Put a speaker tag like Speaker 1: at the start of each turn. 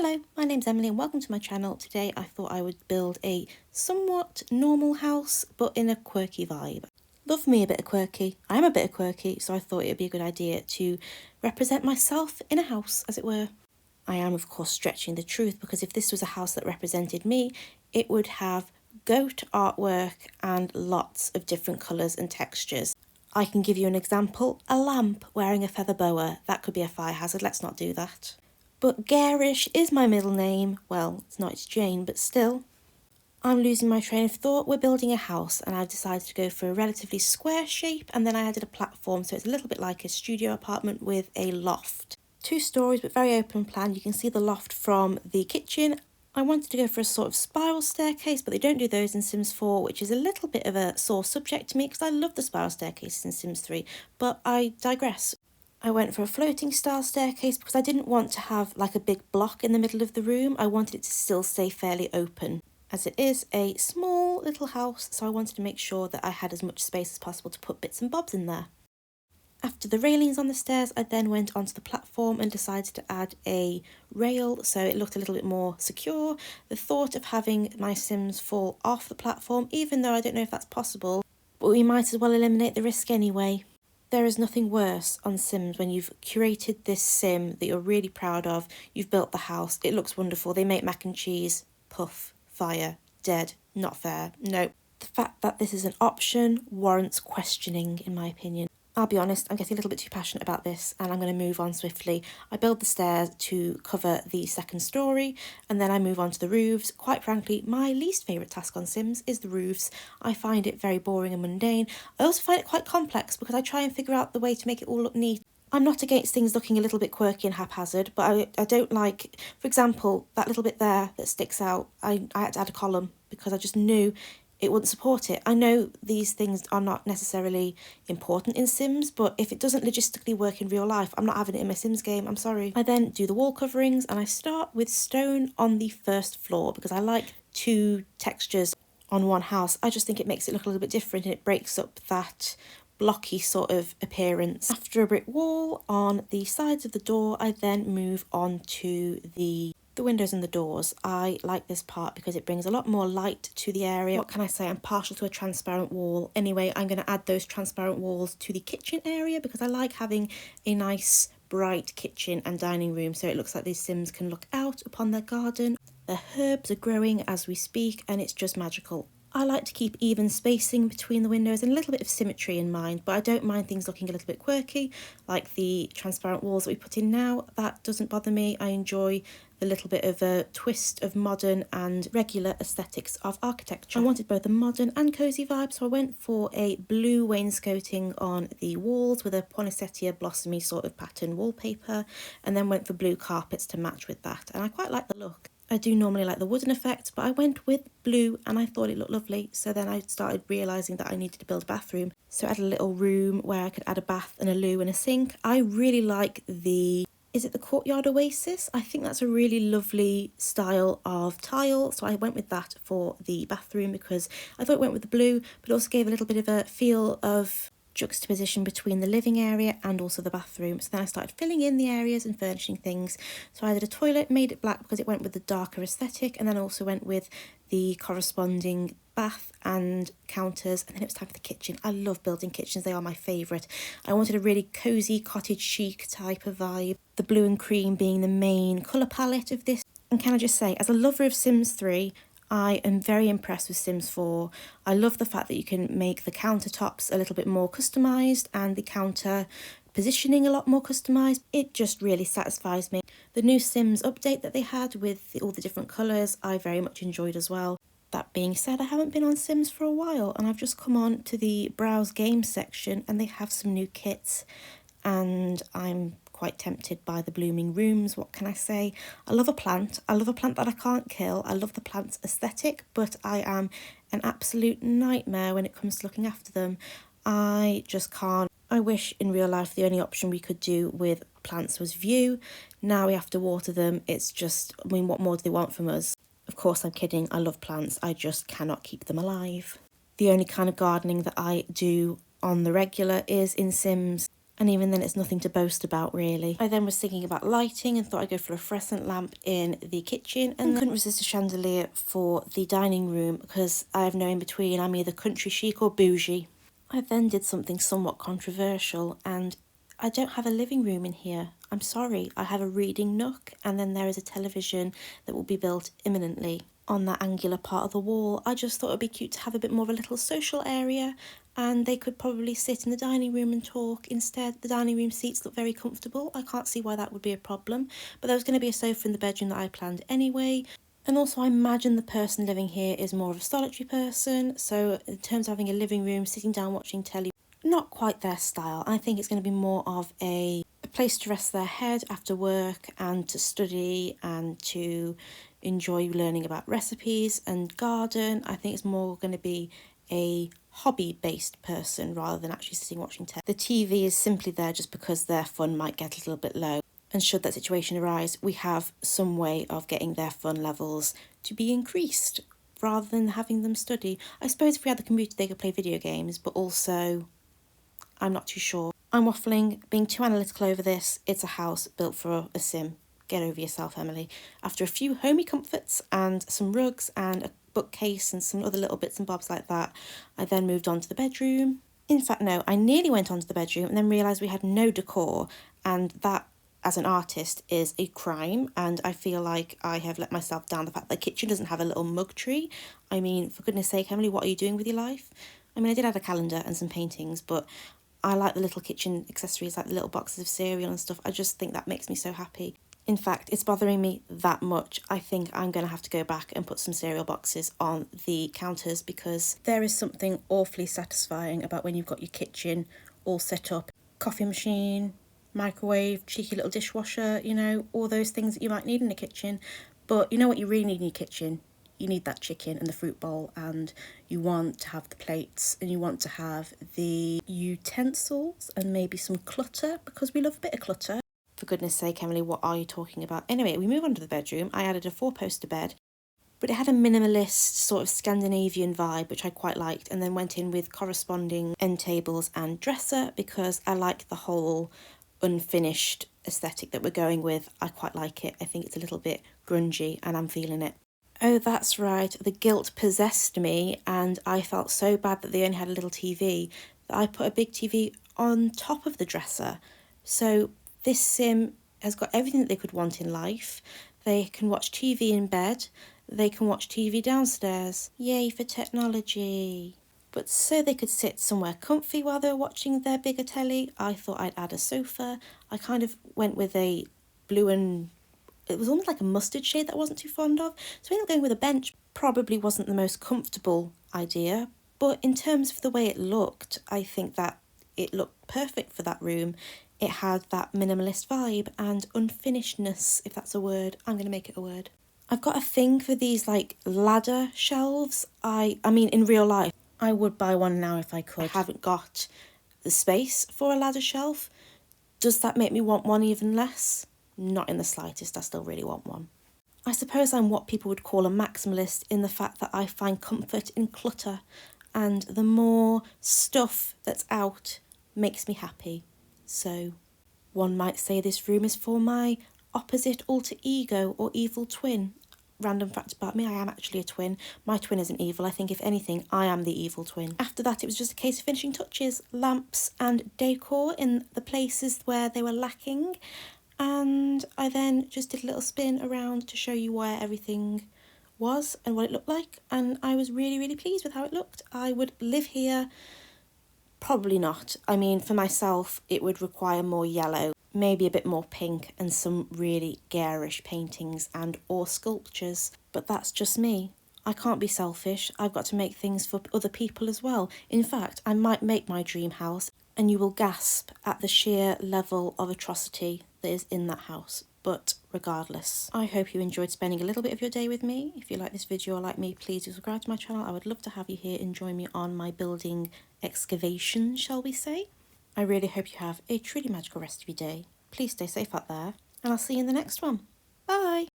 Speaker 1: Hello, my name's Emily and welcome to my channel. Today I thought I would build a somewhat normal house but in a quirky vibe. Love me a bit of quirky. I am a bit of quirky, so I thought it would be a good idea to represent myself in a house, as it were. I am of course stretching the truth, because if this was a house that represented me, it would have goat artwork and lots of different colours and textures. I can give you an example: a lamp wearing a feather boa. That could be a fire hazard, let's not do that. But Garish is my middle name. Well, it's not, it's Jane, but still. I'm losing my train of thought. We're building a house and I've decided to go for a relatively square shape, and then I added a platform, so it's a little bit like a studio apartment with a loft. 2 stories but very open plan. You can see the loft from the kitchen. I wanted to go for a sort of spiral staircase, but they don't do those in Sims 4, which is a little bit of a sore subject to me because I love the spiral staircases in Sims 3, but I digress. I went for a floating style staircase because I didn't want to have like a big block in the middle of the room. I wanted it to still stay fairly open, as it is a small little house, so I wanted to make sure that I had as much space as possible to put bits and bobs in there. After the railings on the stairs, I then went onto the platform and decided to add a rail so it looked a little bit more secure. The thought of having my Sims fall off the platform, even though I don't know if that's possible, but we might as well eliminate the risk anyway. There is nothing worse on Sims when you've curated this sim that you're really proud of, you've built the house, it looks wonderful, they make mac and cheese, puff, fire, dead, not fair, no. The fact that this is an option warrants questioning, in my opinion. I'll be honest, I'm getting a little bit too passionate about this and I'm going to move on swiftly. I build the stairs to cover the second story and then I move on to the roofs. Quite frankly, my least favourite task on Sims is the roofs. I find it very boring and mundane. I also find it quite complex because I try and figure out the way to make it all look neat. I'm not against things looking a little bit quirky and haphazard, but I don't like, for example, that little bit there that sticks out. I had to add a column because I just knew it wouldn't support it. I know these things are not necessarily important in Sims, but if it doesn't logistically work in real life, I'm not having it in my Sims game, I'm sorry. I then do the wall coverings and I start with stone on the first floor because I like 2 textures on one house. I just think it makes it look a little bit different and it breaks up that blocky sort of appearance. After a brick wall on the sides of the door, I then move on to the windows and the doors. I like this part because it brings a lot more light to the area. What can I say? I'm partial to a transparent wall. Anyway, I'm going to add those transparent walls to the kitchen area because I like having a nice bright kitchen and dining room so it looks like these Sims can look out upon their garden. The herbs are growing as we speak and it's just magical. I like to keep even spacing between the windows and a little bit of symmetry in mind, but I don't mind things looking a little bit quirky, like the transparent walls that we put in now. That doesn't bother me. I enjoy the little bit of a twist of modern and regular aesthetics of architecture. I wanted both a modern and cosy vibe, so I went for a blue wainscoting on the walls with a poinsettia blossomy sort of pattern wallpaper, and then went for blue carpets to match with that, and I quite like the look. I do normally like the wooden effect, but I went with blue and I thought it looked lovely. So then I started realising that I needed to build a bathroom. So I had a little room where I could add a bath and a loo and a sink. I really like is it the Courtyard Oasis? I think that's a really lovely style of tile. So I went with that for the bathroom because I thought it went with the blue, but also gave a little bit of a feel of juxtaposition between the living area and also the bathroom. So then I started filling in the areas and furnishing things. So I did a toilet, made it black because it went with the darker aesthetic, and then also went with the corresponding bath and counters, and then it was time for the kitchen. I love building kitchens, they are my favourite. I wanted a really cosy cottage chic type of vibe, the blue and cream being the main colour palette of this. And can I just say, as a lover of Sims 3, I am very impressed with Sims 4. I love the fact that you can make the countertops a little bit more customised and the counter positioning a lot more customised. It just really satisfies me. The new Sims update that they had with all the different colours, I very much enjoyed as well. That being said, I haven't been on Sims for a while and I've just come on to the browse games section and they have some new kits and I'm quite tempted by the blooming rooms. What can I say? I love a plant. I love a plant that I can't kill. I love the plant's aesthetic, but I am an absolute nightmare when it comes to looking after them. I just can't. I wish in real life the only option we could do with plants was view. Now we have to water them. It's just, I mean, what more do they want from us? Of course, I'm kidding. I love plants. I just cannot keep them alive. The only kind of gardening that I do on the regular is in Sims And even then, it's nothing to boast about, really. I then was thinking about lighting and thought I'd go for a fluorescent lamp in the kitchen, and couldn't resist a chandelier for the dining room because I have no in between. I'm either country chic or bougie. I then did something somewhat controversial, and I don't have a living room in here. I'm sorry. I have a reading nook, and then there is a television that will be built imminently on that angular part of the wall. I just thought it'd be cute to have a bit more of a little social area, and they could probably sit in the dining room and talk instead. The dining room seats look very comfortable. I can't see why that would be a problem, but there was going to be a sofa in the bedroom that I planned anyway. And also, I imagine the person living here is more of a solitary person, so in terms of having a living room, sitting down watching telly, not quite their style. I think it's going to be more of a place to rest their head after work and to study and to enjoy learning about recipes and garden. I think it's more going to be a hobby-based person rather than actually sitting watching telly. The TV is simply there just because their fun might get a little bit low. And should that situation arise, we have some way of getting their fun levels to be increased rather than having them study. I suppose if we had the computer, they could play video games, but also I'm not too sure. I'm waffling, being too analytical over this. It's a house built for a sim. Get over yourself, Emily. After a few homey comforts and some rugs and a bookcase and some other little bits and bobs like that, I then moved on to the bedroom. In fact, no, I nearly went on to the bedroom and then realised we had no decor, and that, as an artist, is a crime, and I feel like I have let myself down. The fact that the kitchen doesn't have a little mug tree. I mean, for goodness sake, Emily, what are you doing with your life? I mean, I did add a calendar and some paintings, but I like the little kitchen accessories, like the little boxes of cereal and stuff. I just think that makes me so happy. In fact, it's bothering me that much. I think I'm going to have to go back and put some cereal boxes on the counters, because there is something awfully satisfying about when you've got your kitchen all set up. Coffee machine, microwave, cheeky little dishwasher, you know, all those things that you might need in a kitchen. But you know what you really need in your kitchen? You need that chicken and the fruit bowl, and you want to have the plates, and you want to have the utensils and maybe some clutter, because we love a bit of clutter. For goodness sake, Emily, what are you talking about? Anyway, we move on to the bedroom. I added a 4-poster bed, but it had a minimalist sort of Scandinavian vibe, which I quite liked, and then went in with corresponding end tables and dresser because I like the whole unfinished aesthetic that we're going with. I quite like it. I think it's a little bit grungy and I'm feeling it. Oh, that's right. The guilt possessed me, and I felt so bad that they only had a little TV that I put a big TV on top of the dresser. So this sim has got everything that they could want in life. They can watch TV in bed. They can watch TV downstairs. Yay for technology. But so they could sit somewhere comfy while they're watching their bigger telly, I thought I'd add a sofa. I kind of went with a blue and it was almost like a mustard shade that I wasn't too fond of. So I ended up going with a bench. Probably wasn't the most comfortable idea, but in terms of the way it looked, I think that it looked perfect for that room. It had that minimalist vibe and unfinishedness, if that's a word. I'm going to make it a word. I've got a thing for these like ladder shelves. I mean, in real life, I would buy one now if I could. I haven't got the space for a ladder shelf. Does that make me want one even less? Not in the slightest. I still really want one. I suppose I'm what people would call a maximalist in the fact that I find comfort in clutter, and the more stuff that's out makes me happy. So one might say this room is for my opposite alter ego or evil twin. Random fact about me, I am actually a twin. My twin isn't evil. I think if anything, I am the evil twin. After that, it was just a case of finishing touches, lamps and decor in the places where they were lacking. And I then just did a little spin around to show you where everything was and what it looked like. And I was really, really pleased with how it looked. I would live here. Probably not. I mean, for myself, it would require more yellow, maybe a bit more pink and some really garish paintings and or sculptures. But that's just me. I can't be selfish. I've got to make things for other people as well. In fact, I might make my dream house and you will gasp at the sheer level of atrocity that is in that house. But regardless, I hope you enjoyed spending a little bit of your day with me. If you like this video or like me, please do subscribe to my channel. I would love to have you here and join me on my building excavation, shall we say. I really hope you have a truly magical rest of your day. Please stay safe out there, and I'll see you in the next one. Bye!